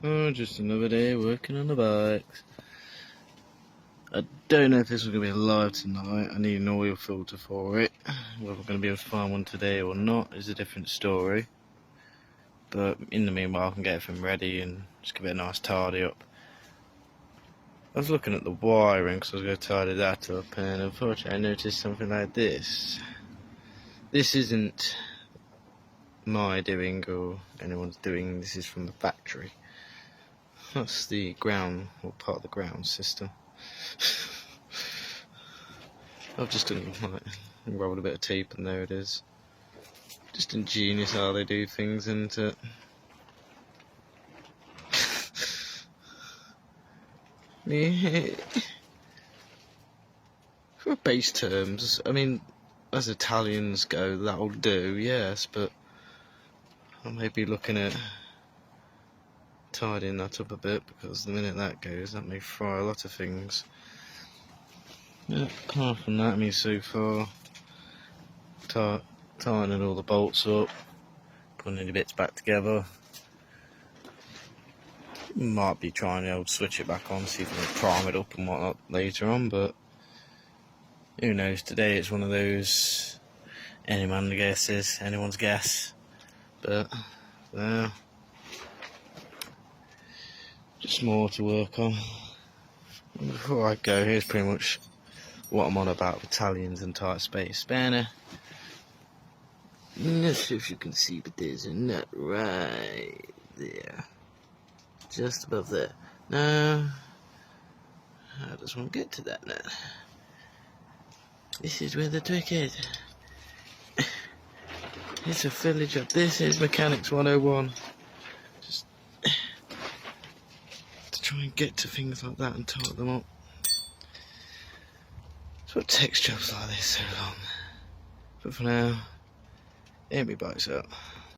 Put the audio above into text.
Oh, just another day working on the bikes. I don't know if this is going to be live tonight. I need an oil filter for it. Whether we're going to be able to find one today or not is a different story. But in the meanwhile, I can get everything ready and just give it a nice tidy up. I was looking at the wiring because I was going to tidy that up, and unfortunately I noticed something like this. This isn't my doing or anyone's doing, this is from the factory. That's the ground, or part of the ground system. I've just done, like, rolled a bit of tape and there it is. Just ingenious how they do things, isn't it? Yeah. For base terms, I mean, as Italians go, that'll do, yes, but I may be looking at tidying that up a bit, because the minute that goes, that may fry a lot of things. Yeah, apart from that, I mean, so far, tightening all the bolts up, putting any bits back together. Might be trying to switch it back on, see if I can prime it up and whatnot later on, but who knows. Today it's one of those anyone's guess, but just more to work on. Before I go, here's pretty much what I'm on about Italians and tight space spanner. Not sure if you can see, but there's a nut right there, just above there. Now, how does one get to that nut? This is where the trick is. It's a village up. This is Mechanics 101. Just to try and get to things like that and tighten them up. That's what takes jobs like this so long. But for now, here we bikes up.